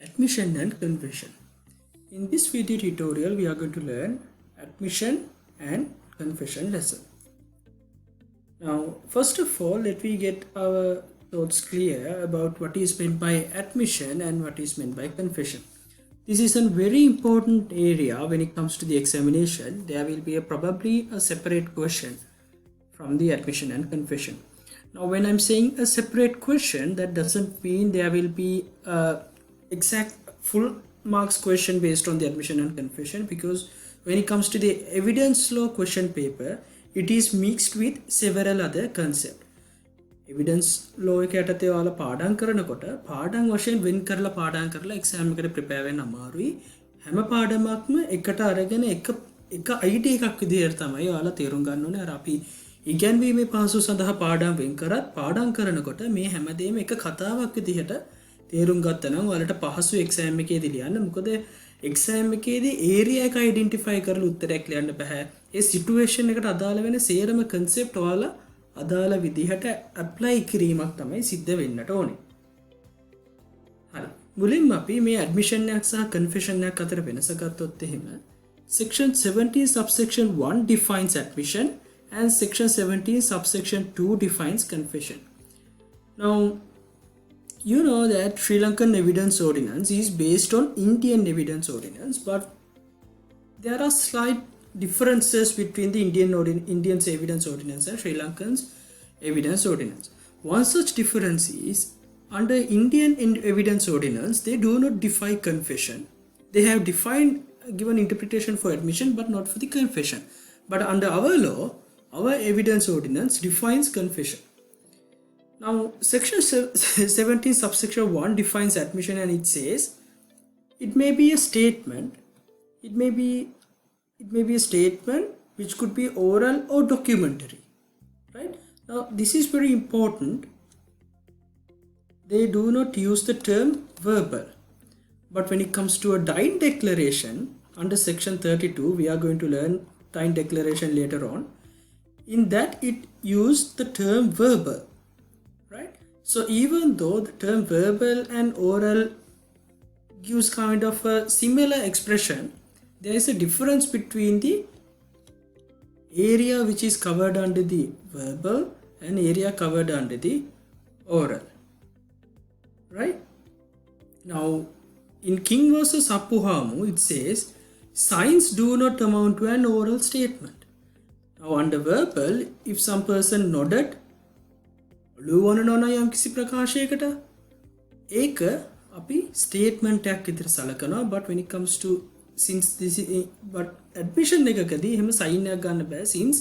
Admission and confession. In this video tutorial, we are going to learn admission and confession lesson. Now, first of all, let me get our thoughts clear about what is meant by admission and what is meant by confession. This is a very important area when it comes to the examination. There will be probably a separate question from the admission and confession. Now, when I'm saying a separate question, that doesn't mean there will be a exact full marks question based on the admission and confession, because when it comes to the evidence law question paper, it is mixed with several other concepts. Evidence law එක යටතේ ඔයාලා පාඩම් කරනකොට පාඩම් වශයෙන් වෙන් කරලා පාඩම් කරලා එක්සෑම් එකට ප්‍රිපෙයාර් වෙන්න අමාරුයි. හැම පාඩමක්ම එකට අරගෙන එක අයිඩියා එකක් විදිහට තමයි ඔයාලා තේරුම් ගන්න ඕනේ. අර අපි ඉගැන්වීමේ පහසු සඳහා පාඩම් වෙන් කරත් පාඩම් කරනකොට මේ හැමදේම එක කතාවක් විදිහට තේරුම් ගත්තා නම් ඔයාලට පහසු එක්සෑම් එකේදී ලියන්න. මොකද එක්සෑම් එකේදී ඒරියා එක අයිඩෙන්ටිෆයි කරලා උත්තරයක් ලියන්න බෑ. ඒ සිටුේෂන් එකට අදාළ වෙන සේරම concept ඔයාලා අදාළ විදිහට ඇප්ලයි කිරීමක් තමයි සිද්ධ වෙන්නට ඕනේ. හරි. මුලින්ම අපි මේ ඇඩ්මිෂන් එකක් සහ කන්ෆෙෂන් එකක් අතර වෙනස ගත්තොත් එහෙම section 17 subsection 1 defines admission and section 17 subsection 2 defines confession. Now, you know that Sri Lankan evidence ordinance is based on Indian evidence ordinance, but there are slight differences between the Indian's evidence ordinance and Sri Lankan's evidence ordinance. One such difference is under Indian evidence ordinance, they do not define confession. They have given interpretation for admission but not for the confession. But under our law, our evidence ordinance defines confession. Now, section 17 subsection 1 defines admission, and it says it may be a statement, it may be a statement which could be oral or documentary, right? Now, this is very important. They do not use the term verbal. But when it comes to a dying declaration, under section 32, we are going to learn dying declaration later on. In that, it used the term verbal, right? So, even though the term verbal and oral gives kind of a similar expression, there is a difference between the area which is covered under the verbal and area covered under the oral, right? Now, in King versus Appuhamu, it says signs do not amount to an oral statement. Now, under verbal, if some person nodded, යම් කිසි ප්‍රකාශයකට ඒක අපි statement එකක් විතර සලකනවා. but when it comes to but admission එකකදී එහෙම sign එකක් ගන්න බෑ, since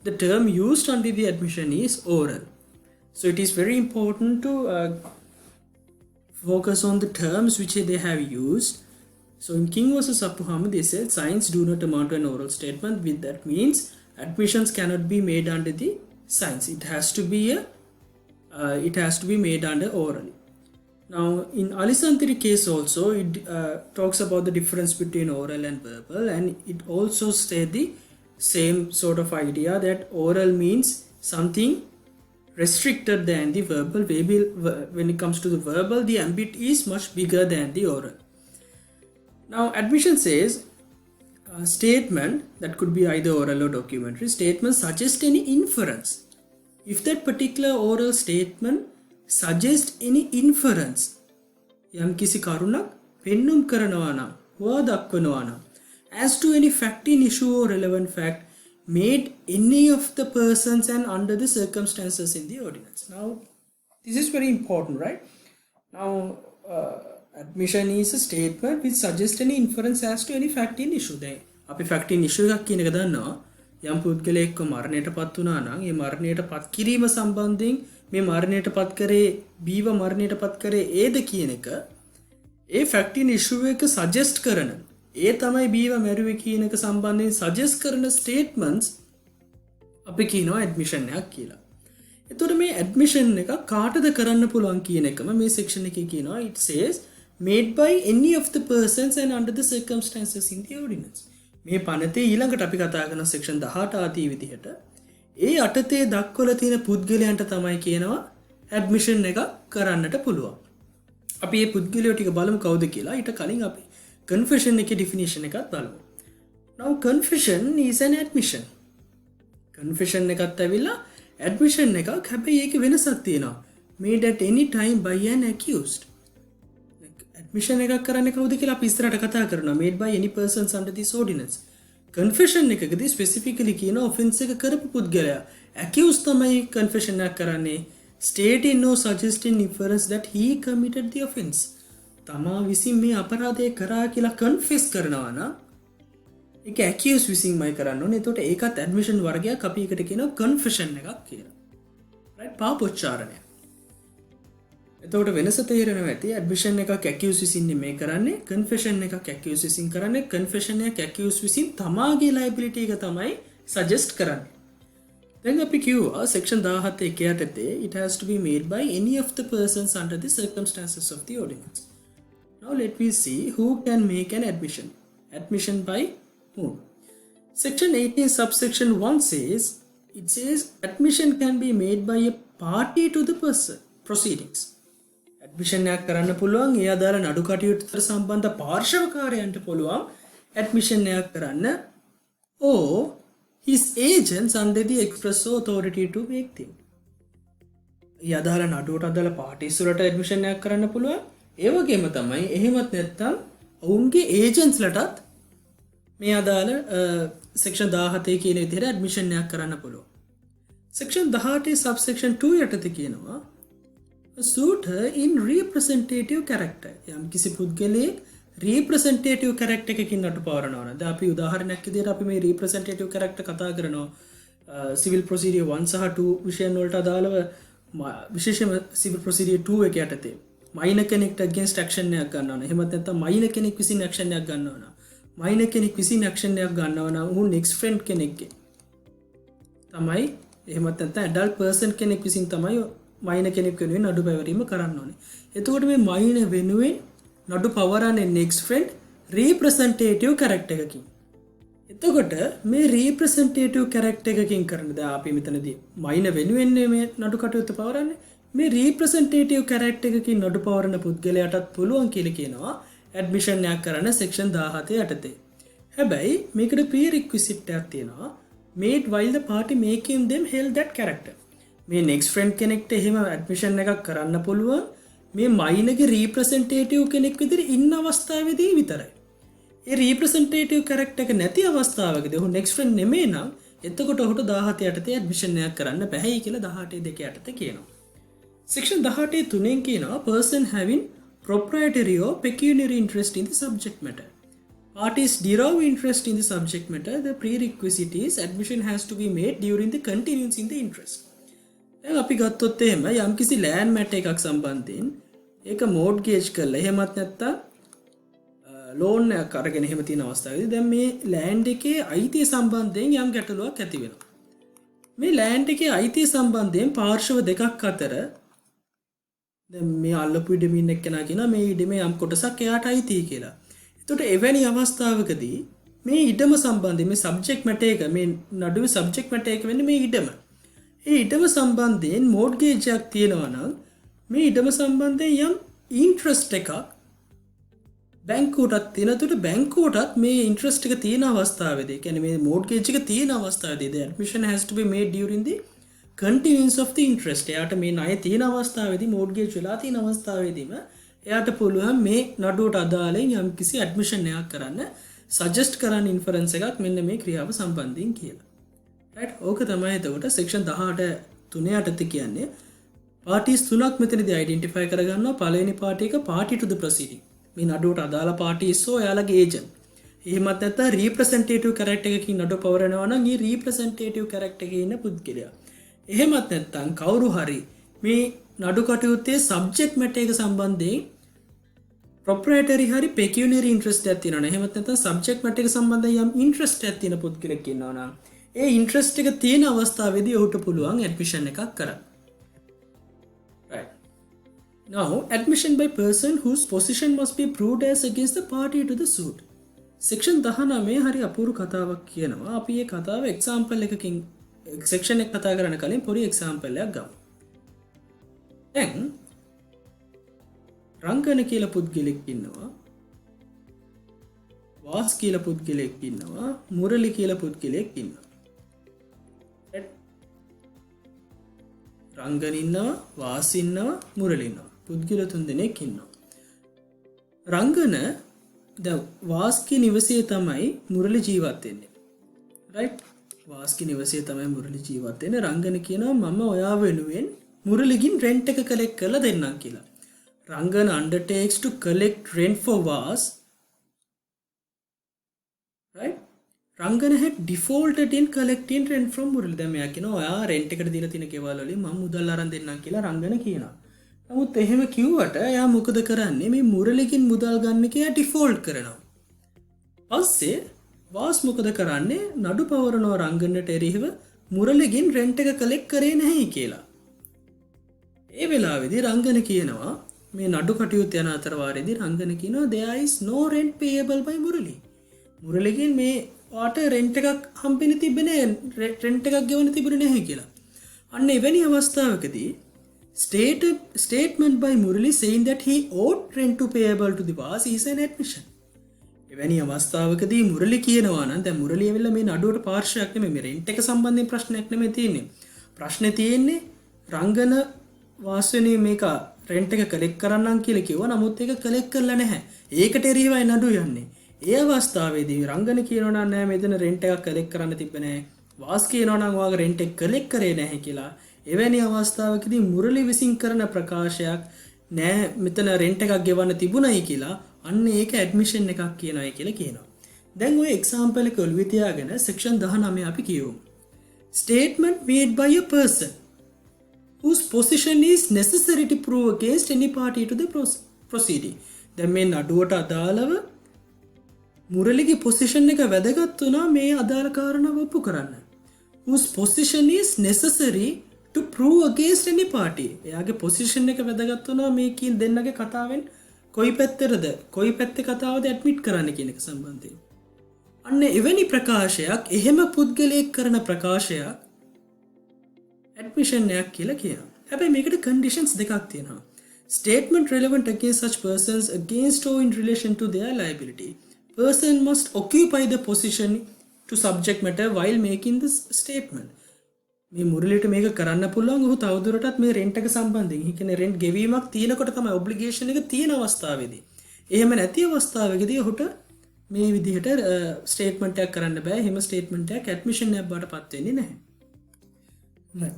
the term used under the admission is oral. So it is very important to focus on the terms which they have used. So in King versus Appuhamu, they said signs do not amount to an oral statement. With that means admissions cannot be made under the signs. It has to be made under oral. Now, in Alisantiri case also, it talks about the difference between oral and verbal, and it also states the same sort of idea that oral means something restricted than the verbal. When it comes to the verbal, the ambit is much bigger than the oral. Now, admission says a statement that could be either oral or documentary statement suggest any inference. If that particular oral statement suggest any inference, යම් කිසි කරුණක් පෙන්눔 කරනවා නම් හොවා දක්වනවා නම් as to any fact in issue or relevant fact made any of the persons and under the circumstances in the ordinance. Now, this is very important, right? Now, admission is a statement which suggests any inference as to any fact in issue. දැන් අපි fact in issue එකක් කියන එක දන්නවා. යම් පුද්ගලයෙක්ව මරණයට පත් වුණා නම් ඒ මරණයට පත් කිරීම සම්බන්ධයෙන් මේ මරණයට පත් කරේ බීව මරණයට පත් කරේ ඒද කියන එක ඒ ෆැක්ට් ඉන් ඉෂුව එක සජෙස්ට් කරන ඒ තමයි බීව මැරුවේ කියන එක සම්බන්ධයෙන් සජෙස්ට් කරන ස්ටේට්මන්ට්ස් අපි කියනවා ඇඩ්මිෂන් එකක් කියලා. එතකොට මේ ඇඩ්මිෂන් එක කාටද කරන්න පුළුවන් කියන එකම මේ සෙක්ෂන් එකේ කියනවා. it says made by any of the persons and under the circumstances in the ordinance. මේ පනතේ ඊළඟට අපි කතා කරන සෙක්ෂන් 18 ආදී විදිහට ඒ අටතේ දක්වලා තියෙන පුද්ගලයන්ට තමයි කියනවා ඇඩ්මිෂන් එක කරන්නට පුළුවන්. අපි මේ පුද්ගලයෝ ටික බලමු කවුද කියලා. ඊට කලින් අපි confession එකේ definition එකත් බලමු. Now confession is an admission. confession එකත් ඇවිල්ලා admission එකක්. හැබැයි ඒකේ වෙනසක් තියෙනවා. made at any time by an accused. admission එකක් කරන්නේ කවුද කියලා අපි ඉස්සරහට කතා කරනවා. made by any persons under this ordinance. confession එකකදී specifically කියන offense එක කරපු පුද්ගලයා accused තමයි confession එක කරන්නේ. stating no suggesting inference that he committed the offense. තමා විසින් මේ අපරාධය කරා කියලා confess කරනවා නම් ඒක accused විසින්මයි කරන්න ඕනේ. එතකොට ඒකත් admission වර්ගයක්. අපි එකට කියනවා confession එකක් කියලා. right? පාපොච්චාරණය. එතකොට වෙනස තේරෙනවා ඇති. admission එකක් accused විසින් නෙමෙයි කරන්නේ. confession එකක් accused විසින් කරන්නේ. confession එකක් accused විසින් තමාගේ liability එක තමයි suggest කරන්නේ. දැන් අපි කිව්වා section 17 එක යටතේ it has to be made by any of the persons under the circumstances of the ordinance. Now let me see who can make an admission. Admission by whom? Section 18 subsection 1 says, it says admission can be made by a party to the person proceedings. Admission එකක් කරන්න පුළුවන් ඒ අදාළ නඩු කටයුතුට සම්බන්ධ පාර්ශවකාරයන්ට පුළුවන් admission එකක් කරන්න or his agents under the express authority to make them. ඒ අදාළ නඩුවට අදාළ පාටිස් වලට admission එකක් කරන්න පුළුවන්. ඒ වගේම තමයි එහෙමත් නැත්නම් ඔවුන්ගේ agents ලටත් මේ අදාළ section 17 කියන විදිහට admission එකක් කරන්න පුළුවන්. section 18 subsection 2 යටතේ කියනවා a suitor in representative character. යම් කිසි පුද්ගලයෙක් representative character එකකින් නඩු පවරනවා නම් දැන් අපි උදාහරණයක් විදිහට අපි මේ representative character කතා කරනවා civil procedure 1 සහ 2 විෂයන් වලට අදාළව විශේෂයෙන්ම civil procedure 2 එක යටතේ minor කෙනෙක්ට against action එකක් ගන්නවා නම් එහෙමත් නැත්නම් minor කෙනෙක් විසින් action එකක් ගන්නවා නම් minor කෙනෙක් විසින් action එකක් ගන්නවා නම් ඔහු next friend කෙනෙක්ගේ තමයි එහෙමත් නැත්නම් adult person කෙනෙක් විසින් තමයි minor කෙනෙක් වෙනුවෙන් නඩු පැවරීම කරන්න ඕනේ. එතකොට මේ minor වෙනුවෙන් නඩු පවරන්නේ next friend representative character එකකින්. එතකොට මේ representative character එකකින් කරන දැන් අපි මෙතනදී minor වෙනුවෙන් මේ නඩු කටයුතු පවරන්නේ මේ representative character එකකින් නඩු පවරන පුද්ගලයාටත් පුළුවන් කියලා කියනවා admission එකක් කරන්න section 17 යටතේ. හැබැයි මේකට prerequisite එකක් තියෙනවා made while the party making them held that character. මේ next friend කෙනෙක්ට එහෙම admission එකක් කරන්න පුළුවන් මේ මයිනගේ representative කෙනෙක් විදිහට ඉන්න අවස්ථාවේදී විතරයි. ඒ representative character එක නැති අවස්ථාවකදී ඔහු next friend නෙමෙයි නම් එතකොට ඔහුට 17 යටතේ admission එකක් කරන්න බැහැයි කියලා 18 දෙක යටතේ කියනවා. section 18 3 කියනවා person having proprietary or pecuniary interest in the subject matter. Parties derive interest in the subject matter. The prerequisite is admission has to be made during the continuance in the interest. දැන් අපි ගත්තොත් එහෙම යම්කිසි land matter එකක් සම්බන්ධයෙන් ඒක mortgage කරලා එහෙමත් නැත්නම් loan එකක් අරගෙන එහෙම තියෙන අවස්ථාවේදී දැන් මේ land එකේ අයිතිය සම්බන්ධයෙන් යම් ගැටලුවක් ඇති වෙනවා. මේ land එකේ අයිතිය සම්බන්ධයෙන් පාර්ශව දෙකක් අතර දැන් මේ අල්ලපු ඉඩමින් එක්කෙනා කියනවා මේ ඉඩමේ යම් කොටසක් එයාට අයිතියි කියලා. එතකොට එවැනි අවස්ථාවකදී මේ ඉඩම සම්බන්ධයෙන් මේ subject matter එක මේ නඩුවේ subject matter එක වෙන්නේ මේ ඉඩම. ඒ ඉඩම සම්බන්ධයෙන් mortgage එකක් තියෙනවා නම් මේ ඉඩම සම්බන්ධයෙන් යම් interest එකක් බැංකුවටත් තියෙනකොට බැංකුවටත් මේ interest එක තියෙන අවස්ථාවේදී කියන්නේ මේ mortgage එක තියෙන අවස්ථාවේදී the admission has to be made during the continuance of the interest. එයාට මේ ණය තියෙන අවස්ථාවේදී mortgage වෙලා තියෙන අවස්ථාවේදීම එයාට පුළුවන් මේ නඩුවට අදාළෙන් යම් කිසි admission එකක් කරන්න suggest කරන්න inference එකක් මෙන්න මේ ක්‍රියාව සම්බන්ධයෙන් කියලා. right ඕක තමයි එතකොට section 18 3 යටතේ කියන්නේ parties තුනක් මෙතනදී identify කරගන්නවා. පළවෙනි party එක party to the proceeding. මේ නඩුවට අදාළ parties සෝ එයාලගේ agent. එහෙමත් නැත්නම් representative character එකකින් නඩු පවරනවා නම් මේ representative character එකේ ඉන්න පුද්ගලයා. එහෙමත් නැත්නම් කවුරු හරි මේ නඩු කටයුත්තේ subject matter එක සම්බන්ධයෙන් proprietary හරි pecuniary interest එකක් තියෙනවා නම් එහෙමත් නැත්නම් subject matter එක සම්බන්ධයෙන් යම් interest එකක් තියෙන පුද්ගලෙක් ඉන්නවා නම් ඒ interest එක තියෙන අවස්ථාවේදී ඔහුට පුළුවන් admission එකක් කරන්න. right now admission by person whose position must be proved as against the party to the suit. section 19 හරි අපූර්ව කතාවක් කියනවා. අපි මේ කතාව example එකකින් section එක කතා කරන්න කලින් පොඩි example එකක් ගමු. දැන් රංගන කියලා පුද්ගලෙක් ඉන්නවා. වාස් කියලා පුද්ගලෙක් ඉන්නවා. මුරලි කියලා පුද්ගලෙක් ඉන්නවා. රංගන ඉන්නවා, වාස් ඉන්නවා, මුරලි ඉන්නවා. පුද්ගල තුන් දෙනෙක් ඉන්නවා. රංගන වාස්ගේ නිවසේ තමයි මුරලි ජීවත් වෙන්නේ. right? වාස්ගේ නිවසේ තමයි මුරලි ජීවත් වෙන්නේ. රංගන කියනවා මම ඔයා වෙනුවෙන් මුරලිගින් rent එක collect කරලා දෙන්නම් කියලා. රංගන undertakes to collect rent for Vas. right? රංගන had defaulted in collecting rent from මුරලි. දැන් මෙයා කියනවා ඔයා rent එකට දීලා තියෙන ගෙවල් වලින් මම මුදල් අරන් දෙන්නම් කියලා රංගන කියනවා. නමුත් එහෙම කිව්වට එයා මොකද කරන්නේ? මේ මුරලිගෙන් මුදල් ගන්න කියලා ඩිෆෝල්ට් කරනවා. පස්සේ වාස් මොකද කරන්නේ? නඩු පවරනවා රංගනට එරෙහිව මුරලිගෙන් රෙන්ට් එක කලෙක්ට් කරේ නැහැ කියලා. ඒ වෙලාවේදී රංගන කියනවා මේ නඩු කටයුතු යන අතර වාරේදී රංගන කියනවා there is no rent payable by මුරලි. මුරලිගෙන් මේ වාට රෙන්ට් එකක් හම්බෙන්නේ තිබෙන්නේ නැහැ. රෙන්ට් එකක් ගෙවන්න තිබුණේ නැහැ කියලා. අන්න එවැනි අවස්ථාවකදී statement by Murali saying that he owed rent to payable to the Vas is an admission. එවැනි අවස්ථාවකදී මුරලි කියනවා නම් දැන් මුරලි ඇවිල්ලා මේ නඩුවට පාර්ශ්වයක් නෙමෙයි මේ රෙන්ට් එක සම්බන්ධයෙන් ප්‍රශ්නයක් නෙමෙයි තියෙන්නේ. ප්‍රශ්නේ තියෙන්නේ රංගන වාසනේ මේක රෙන්ට් එක කලෙක්ට් කරන්නම් කියලා කිව්වා. නමුත් ඒක කලෙක්ට් කරලා නැහැ. ඒකට එරෙහිවයි නඩු යන්නේ. ඒ අවස්ථාවේදී රංගන කියනවා නම් නෑ මෙතන රෙන්ට් එකක් කලෙක්ට් කරන්න තිබ්බේ නැහැ. වාස් කියනවා නම් ඔයාගේ රෙන්ට් එක කලෙක්ට් කරේ නැහැ කියලා. එවැනි අවස්ථාවකදී මුරලි විසින් කරන ප්‍රකාශයක් නෑ මෙතන රෙන්ට් එකක් ගෙවන්න තිබුණයි කියලා අන්න ඒක ඇඩ්මිෂන් එකක් කියනවායි කියලා කියනවා. දැන් ඔය එක්සැම්පල් එක ඔළුවේ තියාගෙන සෙක්ෂන් 19 අපි කියමු. Statement made by a person whose position is necessary to prove against any party to the proceeding. දැන් මේ නඩුවට අදාළව මුරලිගේ පොසිෂන් එක වැදගත් වුණා මේ අදාළ කාරණාව ඔප්පු කරන්න. whose position is necessary to prove against any party. එයාගේ පොසිෂන් එක වැදගත් වුණා මේ කියන දෙන්නගේ කතාවෙන් කොයි පැත්තටද කොයි පැත්තේ කතාවද ඇඩ්මිට් කරන්න කියන එක සම්බන්ධයෙන්. අන්න එවැනි ප්‍රකාශයක් එහෙම පුද්ගලයෙක් කරන ප්‍රකාශයක් ඇඩ්මිෂන් එකක් කියලා කියනවා. හැබැයි මේකට කන්ඩිෂන්ස් දෙකක් තියෙනවා. Statement relevant against such persons against or in relation to their liability. Person must occupy the position to subject matter while making this statement. මේ මුරලිට මේක කරන්න පුළුවන්. ඔහු තවදුරටත් මේ රෙන්ට් එක සම්බන්ධයෙන්, ඒ කියන්නේ රෙන්ට් ගෙවීමක් තියෙනකොට තමයි ඔබ්ලිගේෂන් එක තියෙන අවස්ථාවේදී. එහෙම නැති අවස්ථාවකදී ඔහුට මේ විදිහට ස්ටේට්මන්ට් එකක් කරන්න බෑ. එහෙම ස්ටේට්මන්ට් එකක් ඇඩ්මිෂන් එකක් බාටපත් වෙන්නේ නැහැ.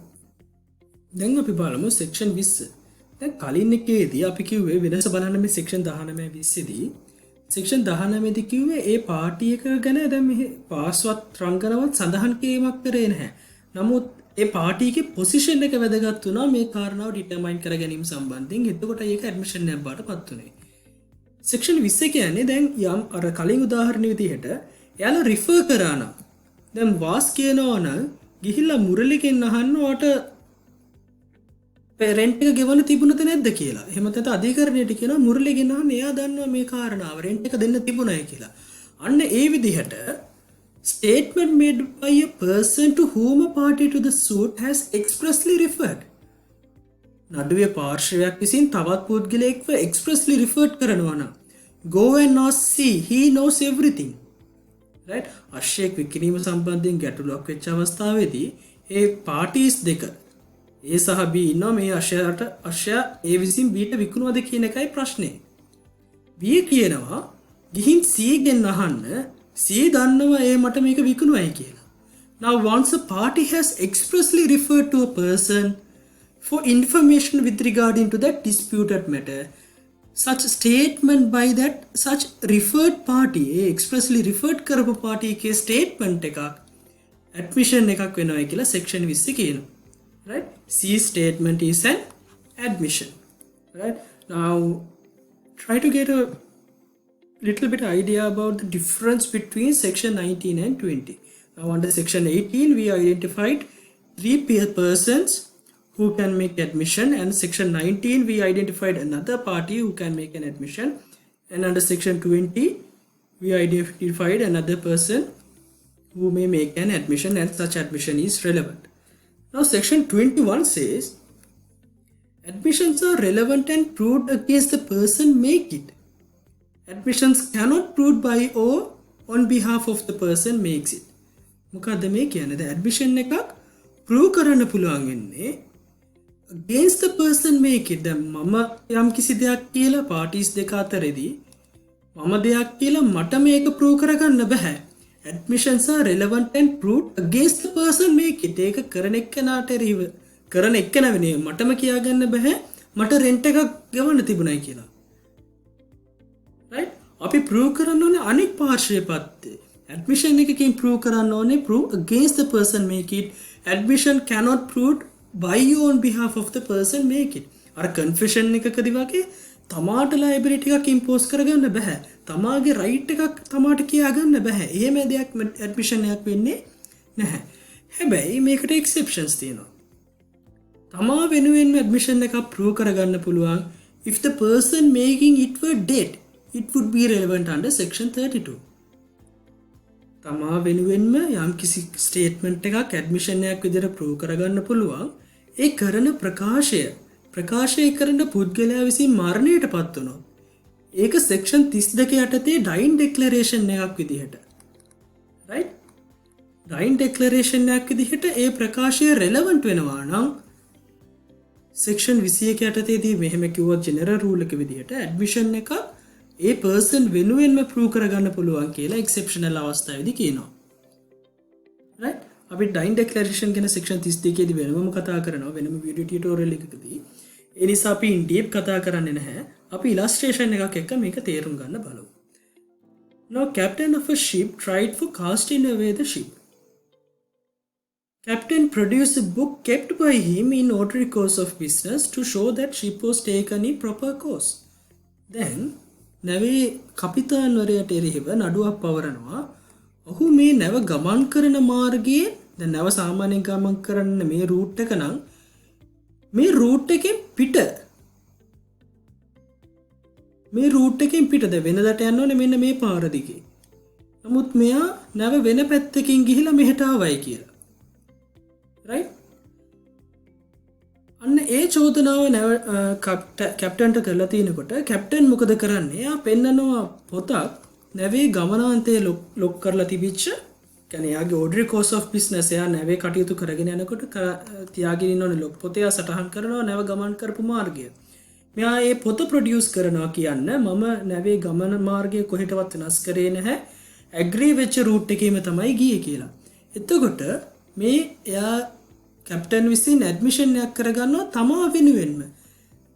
දැන් අපි බලමු සෙක්ෂන් 20. දැන් කලින් එකේදී අපි කිව්වේ වෙනස බලන්න මේ සෙක්ෂන් 19 20 දී සෙක්ෂන් 19 දී කිව්වේ ඒ පාටි එක ගැන දැන් මෙහි පාස්වත් රංගනවත් සඳහන් කිරීමක් කරේ නැහැ. නමුත් ඒ පාටි එකේ පොසිෂන් එක වැදගත් වුණා මේ කාරණාව ඩිටර්මයින් කර ගැනීම සම්බන්ධයෙන්. එතකොට ඒක ඇඩ්මිෂන් එකක් බාටපත් උනේ. සෙක්ෂන් 20 කියන්නේ දැන් යම් අර කලින් උදාහරණ විදිහට එයාලා රිෆර් කරා නම් දැන් වාස් කියනවා නම් ගිහිල්ලා මුරලිගෙන් අහන්න ඔයාට රෙන්ට් එක ගෙවන්න තිබුණද නැද්ද කියලා. එහෙම නැත්නම් අධිකරණයට කියනවා මුරලිගෙන් අහන්න එයා දන්නවා මේ කාරණාව රෙන්ට් එක දෙන්න තිබුණයි කියලා. අන්න ඒ විදිහට statement made by a person to whom a party to the suit has expressly referred. නඩුවේ පාර්ශ්වයක් විසින් තවත් පුද්ගලයෙක්ව expressly referred කරනවා නම් go and ask see he knows everything. right? අශ්‍යයක් විකිණීම සම්බන්ධයෙන් ගැටලුවක් වෙච්ච අවස්ථාවේදී ඒ parties දෙක A සහ B ඉන්නවා මේ අශ්‍යයට අශ්‍ය A විසින් B ට විකුණුවද කියන එකයි ප්‍රශ්නේ. B කියනවා ගිහින් C ගෙන් අහන්න C දන්නවා A මට මේක විකුණුවයි කියලා. Now once a party has expressly referred to a person for information with regarding to that disputed matter, such statement by that such referred party expressly referred කරපු party එකේ statement එකක් admission එකක් වෙනවා කියලා section 20 කියනවා. right? C statement is an admission. right? Now try to get a little bit idea about the difference between section 19 and 20. Now under section 18 we identified three persons who can make admission, and section 19 we identified another party who can make an admission, and under section 20 we identified another person who may make an admission and such admission is relevant. Now section 21 says Admissions are relevant and proved against the person make it. Admissions cannot proved by or on behalf of the person makes it. මොකද්ද මේ කියන්නේ? දැන් admission එකක් prove කරන්න පුළුවන් වෙන්නේ against the person make it. දැන් මම යම් කිසි දෙයක් කියලා parties දෙක අතරේදී මම දෙයක් කියලා මට මේක prove කරගන්න බෑ. Admissions are relevant and proved against the person make it. ඒක කරන එක්කනට රිව කරන එක්කන වෙන්නේ මටම කියාගන්න බෑ මට rent එකක් ගෙවන්න තිබුණයි කියලා. right? අපි prove කරන්න ඕනේ අනෙක් පාර්ශ්වයේ පැත්තේ. Admission එකකින් prove කරන්න ඕනේ prove against the person make it. Admission cannot prove by you on behalf of the person make it. අර confession එකකදී වගේ තමාට liability එකක් impose කරගන්න බෑ. තමාගේ right එකක් තමාට කියාගන්න බෑ. එහෙම දෙයක් admission එකක් වෙන්නේ නැහැ. හැබැයි මේකට exceptions තියෙනවා. තමා වෙනුවෙන්ම admission එකක් prove කරගන්න පුළුවන් if the person making it were dead. It would be relevant under section 32. තමා වෙනුවෙන්ම යම් කිසි ස්ටේට්මන්ට් එකක් ඇඩ්මිෂන් එකක් විදිහට ප්‍රූව් කරගන්න පුළුවන් ඒ කරන ප්‍රකාශය කරන පුද්ගලයා විසින් මරණයට පත් වුණොත් ඒක සෙක්ෂන් 32 යටතේ ඩයින් ඩෙක්ලරේෂන් එකක් විදිහට රයිට් ඩයින් ඩෙක්ලරේෂන් එකක් විදිහට ඒ ප්‍රකාශය රෙලෙවන්ට් වෙනවා නම් සෙක්ෂන් 21 යටතේදී මෙහෙම කිව්වොත් ජෙනරල් රූල් එක විදිහට ඇඩ්මිෂන් එකක් ඒ පර්සන් වෙනුවෙන්ම ප්‍රූව් කරගන්න පුළුවන් කියලා එක්සෙප්ෂනල් අවස්ථාවේදී කියනවා. right? අපි ඩයින් ඩෙක්ලරේෂන් ගැන සෙක්ෂන් 32 දී වෙනම කතා කරනවා වෙනම වීඩියෝ ටියුටෝරියල් එකකදී. ඒ නිසා අපි ඉන් ඩීප් කතා කරන්නේ නැහැ. අපි ඉලස්ට්‍රේෂන් එකක් එක්ක මේක තේරුම් ගන්න බලමු. Now captain of a ship tried for casting away the ship. Captain produced a book kept by him in ordinary course of business to show that ship was taken in proper course. Then නැවේ කපිතාන්වරයට එරෙහිව නඩුවක් පවරනවා. ඔහු මේ නැව ගමන් කරන මාර්ගයේ දැන් නැව සාමාන්‍යයෙන් ගමන් කරන මේ රූට් එක නම් මේ රූට් එකෙන් පිට දැන් වෙනදට යන්න ඕනේ මෙන්න මේ පාර දිගේ. නමුත් මෙයා නැව වෙන පැත්තකින් ගිහිලා මෙහෙට ආවයි කියලා. right? අන්න ඒ චෝදනාව කැප්ටන්ට කරලා තිනකොට කැප්ටන් මොකද කරන්නේ? එයා පෙන්නනවා පොතක් නැවේ ගමනාන්තයේ ලොක් කරලා තිබිච්ච කියන්නේ යාගේ ordinary course of business එයා නැවේ කටයුතු කරගෙන යනකොට තියාගෙන ඉන්නෝනේ ලොක් පොතේ සටහන් කරනවා නැව ගමන් කරපු මාර්ගය. මෙයා ඒ පොත ප්‍රොඩියුස් කරනවා කියන්න මම නැවේ ගමන මාර්ගය කොහෙටවත් වෙනස් කරේ නැහැ. ඇග්‍රී වෙච්ච රූට් එකේම තමයි ගියේ කියලා. එතකොට මේ එයා කැප්ටන් විසින් ඇඩ්මිෂන් එකක් කරගන්නවා තමා වෙනුවෙන්ම.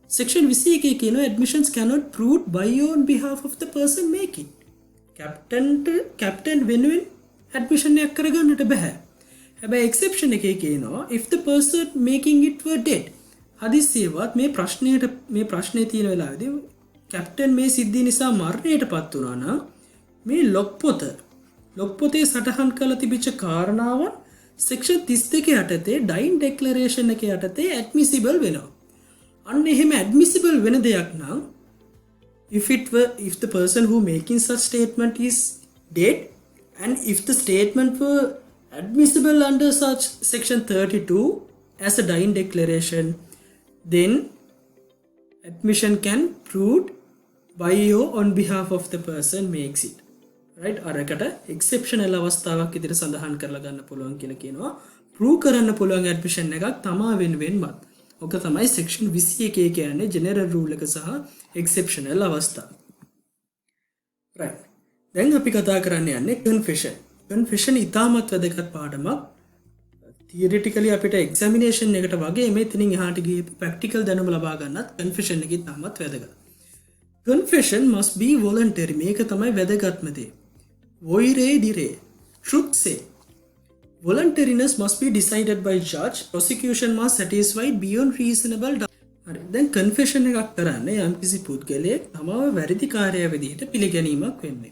සෙක්ෂන් 21 කියනවා admissions cannot proved by on behalf of the person making. Captain වෙනුවෙන් ඇඩ්මිෂන් එකක් කරගන්නට බෑ. හැබැයි එක්සෙප්ෂන් එකේ කියනවා if the person making it were dead. හදිස්සියවත් මේ ප්‍රශ්නේ තියෙන වෙලාවේදී කැප්ටන් මේ සිද්ධිය නිසා මරණයට පත් වුණා නම් මේ ලොක් පොතේ සටහන් කරලා තිබිච්ච කාරණාවන් section 32 යටතේ ඩයින් ඩෙක්ලරේෂන් එක යටතේ admissible වෙනවා. අන්න එහෙම admissible වෙන දෙයක් නම් if the person who making such statement is dead and if the statement were admissible under such section 32 as a dying declaration, then admission can proved by you on behalf of the person makes it. right? අරකට exceptional අවස්ථාවක් විදිහට සඳහන් කරලා ගන්න පුළුවන් කියලා කියනවා. prove කරන්න පුළුවන් admission එකක් තමා වෙනුවෙන්මත්. ඔක තමයි section 21 කියන්නේ general rule එක සහ exceptional අවස්ථා. right. දැන් අපි කතා කරන්න යන්නේ confession ඉතාමත් වැදගත් පාඩමක්. theoretically අපිට examination එකට වගේ මෙතනින් එහාට ගියේ practical දැනුම ලබා ගන්නත් confession එක ඉතාමත් වැදගත්. confession must be voluntary. මේක තමයි වැදගත්ම දේ. Voir dire, truth say. Voluntariness must be decided by judge. Prosecution must satisfy beyond reasonable doubt. හරි. දැන් confession එකක් කරන්නේ යම්කිසි පුද්ගලයෙක් තමව වැරදිකාරයා විදිහට පිළිගැනීමක් වෙන්නේ.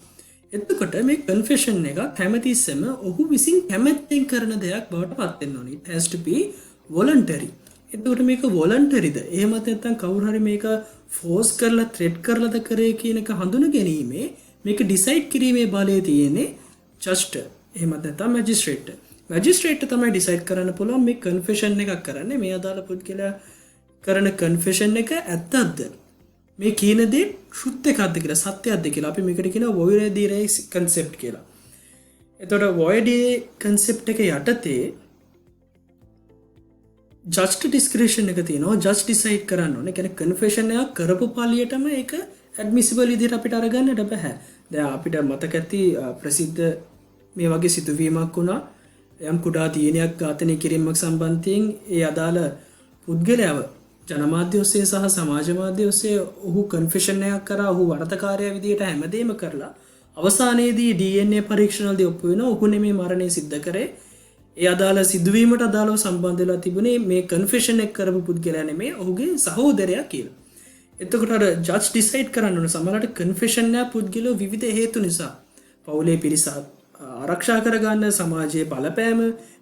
එතකොට මේ confession එක හැමතිස්සෙම ඔහු විසින් කැමැත්තෙන් කරන දෙයක් බවට පත් වෙන්න ඕනේ. It has to be voluntary. එතකොට මේක වොලන්ටරිද? එහෙමත් නැත්නම් කවුරු හරි මේක ෆෝස් කරලා ත්‍රෙට් කරලාද කරේ කියන එක හඳුන ගැනීමේ මේක ඩිසයිඩ් කිරීමේ බලය තියෙන්නේ ජස්ට්. එහෙමත් නැත්නම් මැජිස්ට්‍රේට්. මැජිස්ට්‍රේට් තමයි ඩිසයිඩ් කරන්න පුළුවන් මේ කන්ෆෙෂන් එකක් කරන්නේ මේ අදාළ පුද්ගලයා කරන කන්ෆෙෂන් එක ඇත්තක්ද මේ කියන දේ ශුද්ධ එකක්ද කියලා සත්‍යයක්ද කියලා අපි මේකට කියනවා void ray concept කියලා. එතකොට void concept එක යටතේ judge discretion එක තියෙනවා. judge decide කරන්න ඕනේ. කියන්නේ confession එකක් කරපු පාළියටම ඒක admissible විදිහට අපිට අරගන්නට බෑ. දැන් අපිට මතක ඇති ප්‍රසිද්ධ මේ වගේ සිදුවීමක් වුණා. යම් කුඩා දියණියක් ඝාතනය කිරීමක් සම්බන්ධයෙන් ඒ අදාළ පුද්ගලයාව ජනමාධ්‍ය ඔස්සේ සහ සමාජ මාධ්‍ය ඔස්සේ ඔහු කන්ෆෙෂන් එකක් කරා ඔහු වරදකාරයා විදිහට හැමදේම කරලා අවසානයේදී DNA පරීක්ෂණවලදී ඔප්පු වෙනවා ඔහු නෙමේ මරණය සිද්ධ කරේ. ඒ අදාළ සිදුවීමට අදාළව සම්බන්ධ වෙලා තිබුණේ මේ කන්ෆෙෂන් එක කරපු පුද්ගලයා නෙමේ ඔහුගේ සහෝදරයා කියලා. එතකොට අර ජජ් ඩිසයිඩ් කරන්න ඕන සමහරවිට කන්ෆෙෂන් එක පුද්ගලෝ විවිධ හේතු නිසා පවුලේ පිරිස ආරක්ෂා කරගන්න සමාජයේ බලපෑම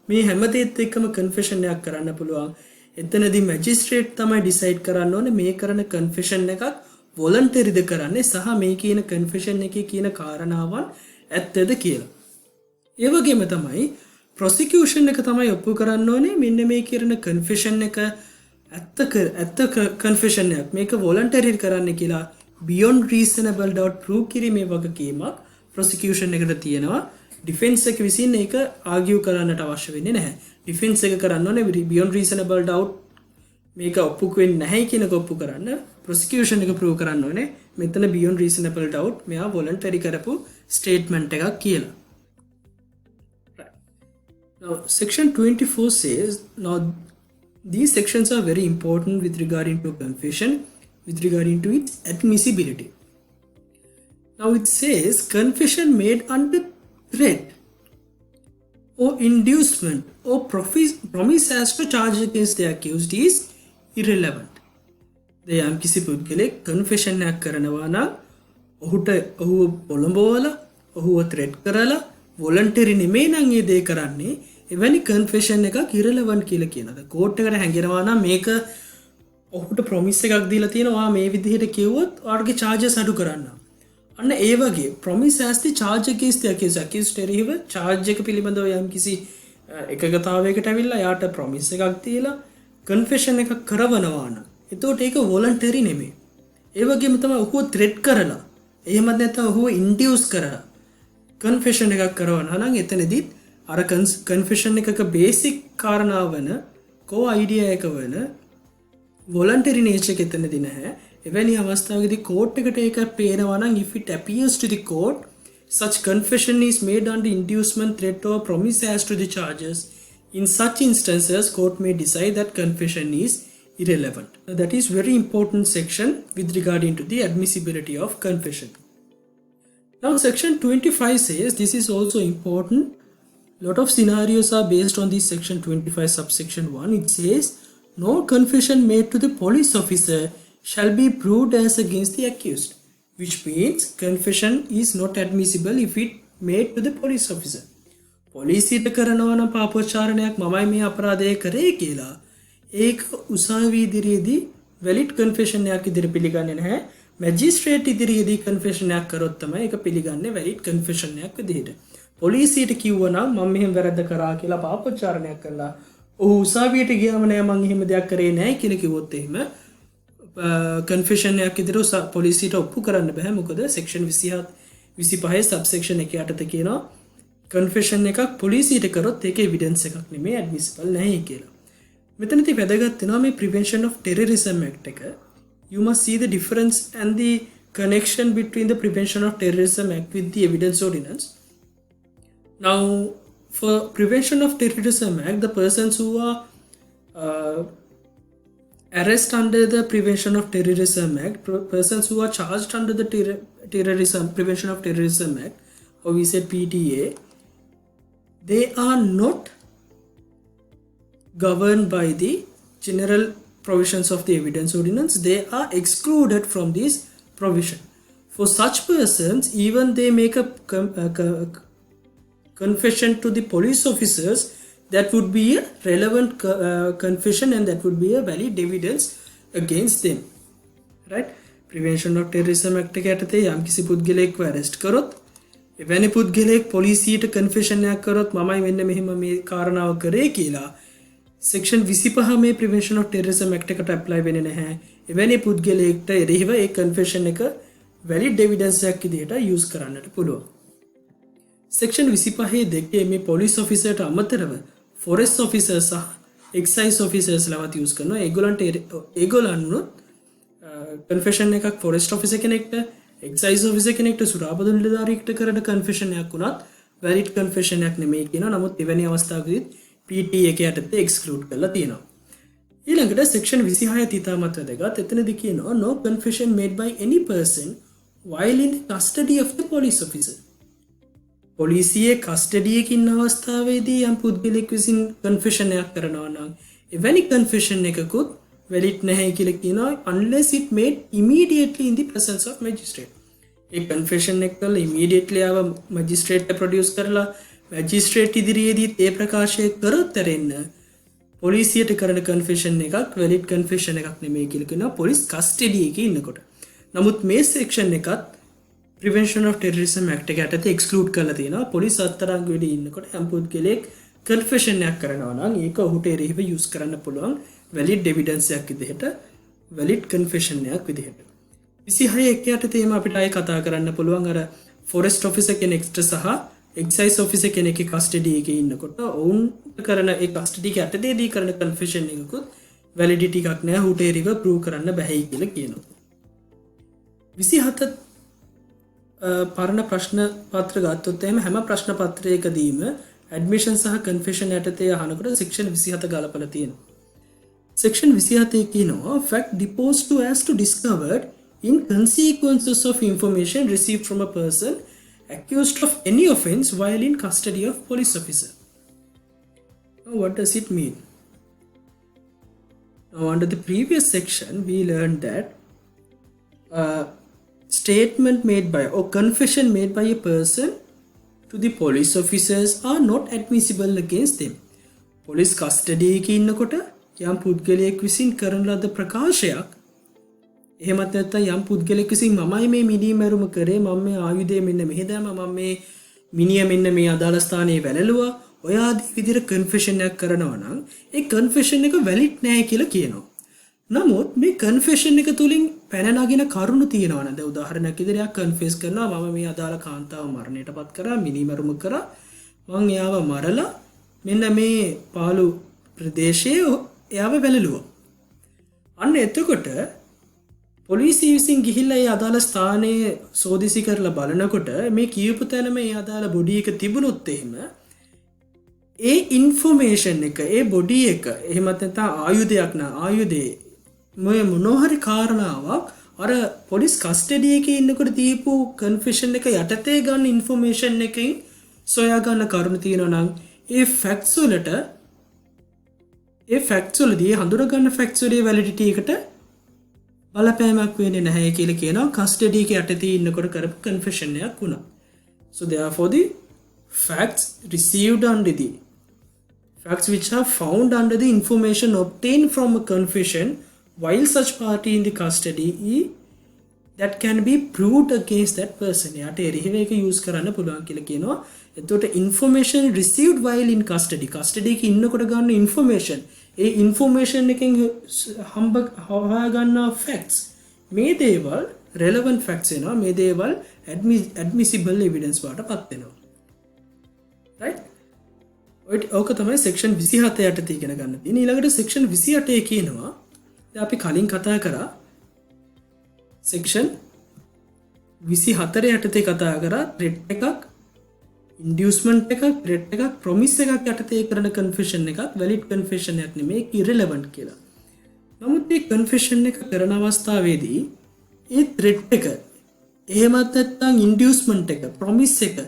මේ හැමදේත් එක්කම කන්ෆෙෂන් එකක් කරන්න පුළුවන්. එතනදී මැජිස්ට්‍රේට් තමයි ඩිසයිඩ් කරන්න ඕනේ මේ කරන කන්ෆෙෂන් එකක් වොලන්ටරිද කරන්නේ සහ මේ කියන කන්ෆෙෂන් එකේ කියන කාරණාවන් ඇත්තද කියලා. ඒ වගේම තමයි ප්‍රොසිකියුෂන් එක තමයි ඔප්පු කරන්න ඕනේ මෙන්න මේ කියන කන්ෆෙෂන් එක ඇත්ත කන්ෆෙෂන් එකක් මේක වොලන්ටරි කරන්න කියලා beyond reasonable doubt prove කිරීමේ වගකීමක් ප්‍රොසිකියුෂන් එකට තියෙනවා. ඩිෆෙන්ස් එක විසින් ඒක ආගියු කරන්නට අවශ්‍ය වෙන්නේ නැහැ. ඩිෆෙන්ස් එක කරන්න ඕනේ beyond reasonable doubt මේක ඔප්පු වෙන්නේ නැහැ කියන එක ඔප්පු කරන්න ප්‍රොසිකියුෂන් එක ප්‍රූව් කරන්න ඕනේ මෙතන beyond reasonable doubt මෙයා වොලන්ටරි කරපු ස්ටේට්මන්ට් එකක් කියලා. Now section 24 says now these sections are very important with regarding to confession with regarding to its admissibility. Now it says confession made under threat or inducement or promise as to charge against the accused is irrelevant. යම් කිසි පුද්ගලෙක් confession එකක් කරනවා නම් ඔහුට ඔහුව පොළඹවලා ඔහුව threat කරලා වොලන්ටරි නෙමෙයි නම් ඒ දේ කරන්නේ එවැනි කන්ෆෙෂන් එකක් ඉරෙලෙවන්ට් කියලා කියනවා. කෝට් එකට හැංගෙනවා නම් මේක ඔහුට ප්‍රොමිස් එකක් දීලා තියෙනවා මේ විදිහට කිව්වොත් ඔයාලගේ charges අඩු කරන්න. අන්න ඒ වගේ promise as the charge against the accused එරෙහිව charge එක පිළිබඳව යම් කිසි එකගතාවයකට ඇවිල්ලා යාට promise එකක් දීලා confession එකක් කරවනවා නම් එතකොට ඒක voluntary නෙමෙයි. ඒ වගේම තමයි ඔහුව threat කරලා එහෙමත් නැත්නම් ඔහුව induce කරලා confession එකක් කරවනවා නම් එතනදිත් අර confession එකක basic කාරණාව වෙන core idea එක වෙන voluntary nature එක එතනදී නැහැ. එවැනි අවස්ථාවකදී court එකට ඒක පේනවා නම් if it appears to the court such confession is made under inducement, threat or promise as to the charges, in such instances court may decide that confession is irrelevant. Now, that is very important section with regarding to the admissibility of confession. Now section 25 says this is also important. Lot of scenarios are based on this section 25 subsection 1. It says no confession made to the police officer shall be proved as against the accused, which means confession is not admissible if it made to the police officer. පොලිසියට කරනවා නම් පාපෝච්චාරණයක් මමයි මේ අපරාධය කරේ කියලා ඒක උසාවි ඉදිරියේදී valid confession එකක් ඉදිරියට පිළිගන්නේ නැහැ. මැජිස්ට්‍රේට් ඉදිරියේදී confession එකක් කරොත් තමයි ඒක පිළිගන්නේ valid confession එකක් විදිහට. පොලිසියට කිව්වනම් මම මෙහෙම වැරද්ද කරා කියලා පාපෝච්චාරණයක් කළා ඔහු උසාවියට ගියාම නෑ මං එහෙම දෙයක් කරේ නෑ කියලා කිව්වොත් එහෙම කන්ෆෙෂන් එකක් ඉදිරියට පොලිසියට ඔප්පු කරන්න බෑ. මොකද සෙක්ෂන් 25 සබ්සෙක්ෂන් 1 යටතේ කියනවා කන්ෆෙෂන් එකක් පොලිසියට කරොත් ඒක එවිඩන්ස් එකක් නෙමෙයි ඇඩ්මිසිබල් නැහැ කියලා. මෙතනදී වැදගත් වෙනවා මේ Prevention of Terrorism Act එක. You must see the difference and the connection between the Prevention of Terrorism Act with the Evidence Ordinance. Now for Prevention of Terrorism Act, the persons who are arrest under the Prevention of Terrorism Act, persons who are charged under the Prevention of Terrorism Act, or we said PTA, they are not governed by the general provisions of the Evidence Ordinance. They are excluded from this provision. For such persons, even they make a confession to the police officers, that would be a relevant confession and that would be a valid evidence against them. Right? Prevention of Terrorism Act එක යටතේ යම් කිසි පුද්ගලයෙක්ව arrest කරොත් එවැනි පුද්ගලයෙක් පොලිසියට confession එකක් කරොත් මමයි මෙන්න මෙහෙම මේ කාරණාව කරේ කියලා සෙක්ෂන් 25 මේ ප්‍රිවෙන්ෂන් ඔෆ් ටෙරරිසම් ඇක්ට් එකට ඇප්ලයි වෙන්නේ නැහැ. එවැනි පුද්ගලයෙක්ට එරෙහිව ඒ කන්ෆෙෂන් එක වැලිඩ් එවිඩන්ස් එකක් විදිහට යූස් කරන්නට පුළුවන්. සෙක්ෂන් 25 දෙකේ මේ පොලිස් ඔෆිසර්ට අමතරව ෆොරෙස්ට් ඔෆිසර් සහ එක්සයිස් ඔෆිසර්ස් ලවත් යූස් කරනවා. ඒගොල්ලන්නුත් කන්ෆෙෂන් එකක් ෆොරෙස්ට් ඔෆිසර් කෙනෙක්ට එක්සයිස් ඔෆිසර් කෙනෙක්ට සුරාබදු නිලධාරියෙක්ට කරන කන්ෆෙෂන් එකක් වුණත් වැලිඩ් කන්ෆෙෂන් එකක් නෙමෙයි කියනවා. නමුත් එවැනි අවස්ථාවකදී PT එක යටතේ එක්ස්ක්ලූඩ් කරලා තියෙනවා. ඊළඟට සෙක්ෂන් 26 ඉතාමත් වැදගත්. එතනදී කියනවා no confession made by any person while in the custody of the police officer. පොලිසියේ කස්ටඩි එකේ ඉන්න අවස්ථාවේදී යම් පුද්ගලෙක් විසින් කන්ෆෙෂන් එකක් කරනවා නම් එවැනි කන්ෆෙෂන් එකකුත් වැලිඩ් නැහැ කියලා කියනවා unless it made immediately in the presence of magistrate. A confession එක කළා immediately ආව මැජිස්ට්‍රේට් එක ප්‍රොඩියුස් කරලා මැජිස්ට්‍රේට් ඉදිරියේදී ඒ ප්‍රකාශය කරොත් ඇරෙන්න පොලිසියට කරන කන්ෆෙෂන් එකක් වැලිඩ් කන්ෆෙෂන් එකක් නෙමෙයි කියලා කියනවා පොලිස් කස්ටඩි එකේ ඉන්නකොට. නමුත් මේ සෙක්ෂන් එකත් ප්‍රිවෙන්ෂන් ඔෆ් ටෙරරිසම් ඇක්ට් එක යටතේ එක්ස්ක්ලූඩ් කරලා තියෙනවා. පොලිස් අත්අඩංගුවේදී ඉන්නකොට යම් පුද්ගලෙක් කන්ෆෙෂන් එකක් කරනවා නම් ඒක ඔහුට එරෙහිව යූස් කරන්න පුළුවන් වැලිඩ් එවිඩන්ස් එකක් විදිහට වැලිඩ් කන්ෆෙෂන් එකක් විදිහට. 26 එක යටතේම අපිට ආයේ කතා කරන්න පුළුවන් අර ෆොරෙස්ට් ඔෆිසර් කෙනෙක්ට සහ එක්සයිස් ඔෆිසර් කෙනෙක්ගේ කස්ටඩි එකේ ඉන්නකොට ඔවුන් කරන ඒ කස්ටඩි එක යටතේදී කරන කන්ෆෙෂන් එකකුත් වැලිඩිටි එකක් නෑ ඔහුට එරෙහිව ප්‍රූව් කරන්න බැහැයි කියලා කියනවා. 27 පරණ ප්‍රශ්න පත්‍ර ගත්තොත් එහෙම හැම ප්‍රශ්න පත්‍රයකදීම ඇඩ්මිෂන් සහ කන්ෆෙෂන් යටතේ අහනකොට සෙක්ෂන් 27 ගලපලා තියෙනවා. සෙක්ෂන් 27 කියනවා fact deposed to as to discovered in consequences of information received from a person accused of any offence while in custody of police officer. Now what does it mean? Now under the previous section we learned that statement made by or confession made by a person to the police officers are not admissible against them. Police custody එකේ ඉන්නකොට යම් පුද්ගලයෙක් විසින් කරන ලද ප්‍රකාශයක් එහෙමත් නැත්නම් යම් පුද්ගලයෙක් විසින් මමයි මේ මිනී මැරුම කරේ මම මේ ආයුධය මෙන්න මෙහෙ දැම්ම මම මේ මිනිය මෙන්න මේ අදාළ ස්ථානයේ වැළලුවා ඔය ආදී විදිහට කන්ෆෙෂන් එකක් කරනවා නම් ඒ කන්ෆෙෂන් එක වැලිඩ් නැහැ කියලා කියනවා. නමුත් මේ කන්ෆෙෂන් එක තුලින් පැන නගින කරුණු තියෙනවා නේද? උදාහරණයක් විදිහට කන්ෆෙස් කරනවා මම මේ අදාළ කාන්තාව මරණයටපත් කරා මිනී මැරුම කරා මං එයාව මරලා මෙන්න මේ පාළු ප්‍රදේශයේ එයාව වැළලුවා. අන්න එතකොට පොලිසිය විසින් ගිහිල්ලා ඒ අදාළ ස්ථානයේ සෝදිසි කරලා බලනකොට මේ කියපු තැනම ඒ අදාළ බොඩි එක තිබුණොත් එහෙම ඒ ඉන්ෆෝමේෂන් එක ඒ බොඩි එක එහෙමත් නැත්නම් ආයුධයක් නා ආයුධේ මේ මොනෝහරි කාරණාවක් අර පොලිස් කස්ටඩි එකේ ඉන්නකොට දීපු කන්ෆෙෂන් එක යටතේ ගන්න ඉන්ෆෝමේෂන් එකකින් සොයා ගන්න කරුණු තියෙනවා නම් ඒ ෆැක්ට්ස් වලදී හඳුනා ගන්න ෆැක්ට්ස් වලේ වැලිඩිටි එකට බලපෑමක් වෙන්නේ නැහැ කියලා කියනවා කස්ටඩි එක යටතේ ඉන්නකොට කරපු කන්ෆෙෂන් එකක් වුණා. So therefore the facts received under the facts which are found under the information obtained from a confession while such party in the custody that can be proved against that person. යාට එරෙහිව එක use කරන්න පුළුවන් කියලා කියනවා. එතකොට information received while in custody එකේ ඉන්නකොට ගන්න information ඒ information එකෙන් හොයා ගන්න facts මේ දේවල් relevant facts වෙනවා. මේ දේවල් admissible evidence වලටපත් වෙනවා. right? ඕක තමයි section 27 යටතේ ඉගෙන ගන්න තියෙන. ඊළඟට section 28 කියනවා දැන් අපි කලින් කතා කරා section 24 යටතේ කතා කරා threat එකක් inducement එකක් threat එකක් promise එකක් යටතේ කරන confession එකක් valid confession එකක් නෙමෙයි irrelevant කියලා. නමුත් මේ confession එක කරන අවස්ථාවේදී ඒ threat එක එහෙමත් නැත්නම් inducement එක promise එක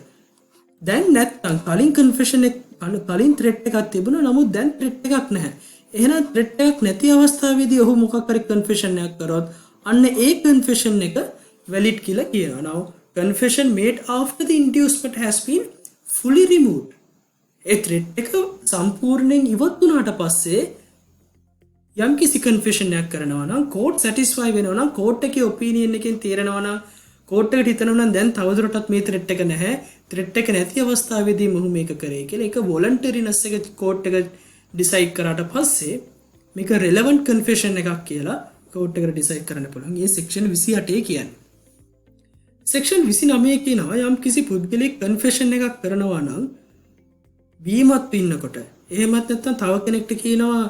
දැන් නැත්නම් කලින් confession එක කලින් threat එකක් තිබුණා නමුත් දැන් threat එකක් නැහැ. එහෙනම් threat එකක් නැති අවස්ථාවේදී ඔහු මොකක් හරි confession එකක් කරොත් අන්න ඒ confession එක valid කියලා කියනවා. Now confession made after the inducement has been fully removed. A threat එක සම්පූර්ණයෙන් ඉවත් වුණාට පස්සේ යම් කිසි confession එකක් කරනවා නම් court satisfy වෙනවා නම් court එකේ opinion එකෙන් තේරෙනවා නම් court එකට හිතනවා නම් දැන් තවදුරටත් මේ threat එක නැහැ threat එක නැති අවස්ථාවේදී මොහු මේක කරේ කියලා ඒක voluntariness එක court එක ඩිසයිඩ් කරාට පස්සේ මේක relevant confession එකක් කියලා කෝට් එකට ඩිසයිඩ් කරන්න පුළුවන්. මේ section 28 කියන්නේ. section 29 කියනවා යම් කිසි පුද්ගලෙක් confession එකක් කරනවා නම් බීමත් ඉන්නකොට එහෙමත් නැත්නම් තව කෙනෙක්ට කියනවා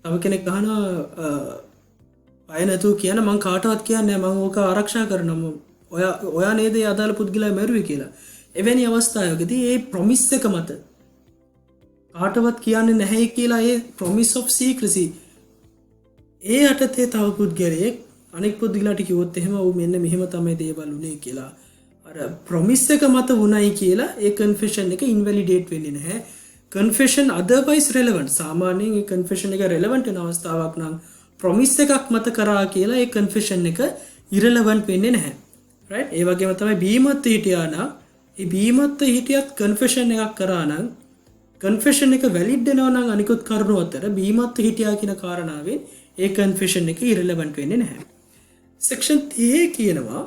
තව කෙනෙක් අහනවා අය නැතුව කියන මං කාටවත් කියන්නේ මං ඕක ආරක්ෂා කරනවා ඔයා නේද ඒ අදාළ පුද්ගලයා මැරුවේ කියලා. එවැනි අවස්ථාවකදී ඒ ප්‍රොමිස් එක මත කාටවත් කියන්නේ නැහැ කියලා ඒ ප්‍රොමිස් ඔෆ් සීක්‍රසි ඒ යටතේ තව පුද්ගලයෙක් අනෙක් පුද්ගලයාට කිව්වොත් එහෙම ඔව් මෙන්න මෙහෙම තමයි දේවල් උනේ කියලා අර ප්‍රොමිස් එක මත වුණයි කියලා ඒ කන්ෆෙෂන් එක ඉන්වැලිඩේට් වෙන්නේ නැහැ. කන්ෆෙෂන් otherwise relevant සාමාන්‍යයෙන් ඒ කන්ෆෙෂන් එක relevant වෙන අවස්ථාවක් නම් ප්‍රොමිස් එකක් මත කරා කියලා ඒ කන්ෆෙෂන් එක irrelevant වෙන්නේ නැහැ. right ඒ වගේම තමයි බීමත් හිටියා නම් ඒ බීමත් හිටියත් කන්ෆෙෂන් එකක් කරා නම් කන්ෆෙෂන් එක වැලිඩ් වෙනවා නම් අනිකුත් කරුණු අතර බීමත් හිටියා කියන කාරණාවෙන් ඒ කන්ෆෙෂන් එක irrelevant වෙන්නේ නැහැ. section 30 කියනවා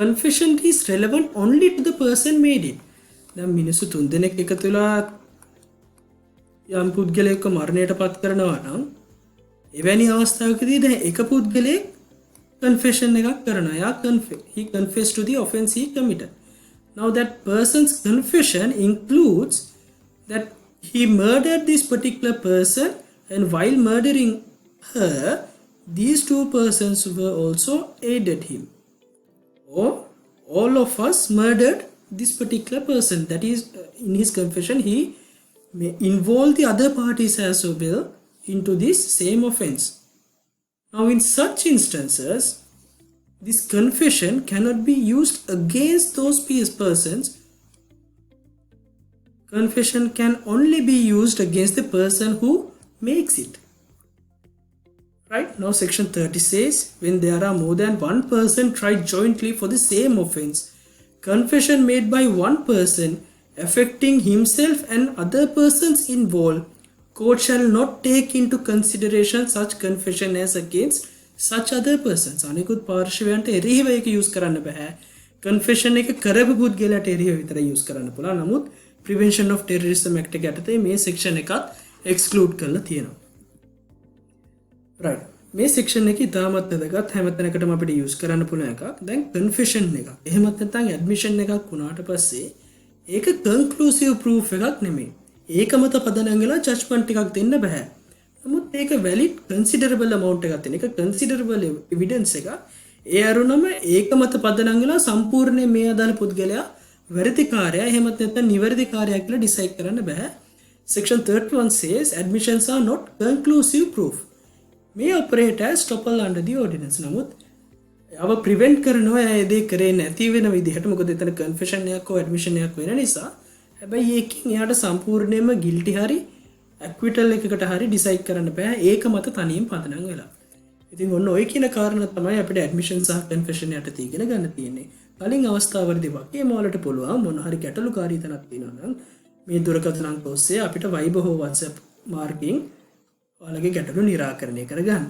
confession is relevant only to the person made it. දැන් මිනිස්සු තුන් දෙනෙක් එකතු වෙලා යම් පුද්ගලයෙක්ව මරණයට පත් කරනවා නම් එවැනි අවස්ථාවකදී දැන් එක පුද්ගලයෙක් confession එකක් කරනවා. යා he confessed to the offense he committed. Now that person's confession includes that he murdered this particular person, and while murdering her these two persons were also aided him, or all of us murdered this particular person. That is in his confession he may involve the other parties as well into this same offense. Now in such instances this confession cannot be used against those persons. Confession can only be used against the person who makes it. Right? Now section 30 says when there are more than one person tried jointly for the same offense, confession made by one person affecting himself and other persons involved, court shall not take into consideration such confession as against such other persons. අනිකුත් පාර්ශවයන්ට එරෙහිව ඒක use කරන්න බෑ. confession එක කරපු පුද්ගලයාට එරෙහිව විතරයි යූස් කරන්න පුළුවන්. නමුත් prevention of terrorism act එක යටතේ මේ section එකත් exclude කරලා තියෙනවා. right මේ section එක ඉතාමත් වැදගත් හැමතැනකටම අපිට යූස් කරන්න පුළුවන් එකක්. දැන් confession එකක් එහෙමත් නැත්නම් admission එකක් වුණාට පස්සේ ඒක conclusive proof එකක් නෙමෙයි. ඒක මත පදනම් වෙලා judgment එකක් දෙන්න බෑ. නමුත් ඒක valid considerable amount එකක් තියෙන. ඒක considerable evidence එකක්. ඒ අරුණම ඒක මත පදනම් වෙලා සම්පූර්ණයෙන් මේ අදාළ පුද්ගලයා වැරදිකාරයා එහෙමත් නැත්නම් නිවැරදිකාරයා කියලා decide කරන්න බෑ. section 31 says admissions are not conclusive proof. may operate as stopple under the ordinance. නමුත් අව prevent කරනවා ඒ දේ කරේ නැති වෙන විදිහට. මොකද එතන confession එකක් හෝ admission එකක් වෙන නිසා. හැබැයි ඒකෙන් එයාට සම්පූර්ණයෙන්ම guilty හරි acquittal එකකට හරි decide කරන්න බෑ. ඒක මත තනියෙන් පදනම් වෙලා. ඉතින් ඔන්න ඔය කියන කාරණා තමයි අපිට admission සහ confession යටතේ ඉගෙන ගන්න තියෙන්නේ. කලින් අවස්ථාවවලදී වගේ මොලට පුළුවන් මොන හරි ගැටලුකාරී තැනක් තියෙනවා නම් මේ දුරකථන අංක ඔස්සේ අපිට Viber හෝ WhatsApp මාර්ගයෙන් ඔයාලගේ ගැටලු निराකරණය කරගන්න.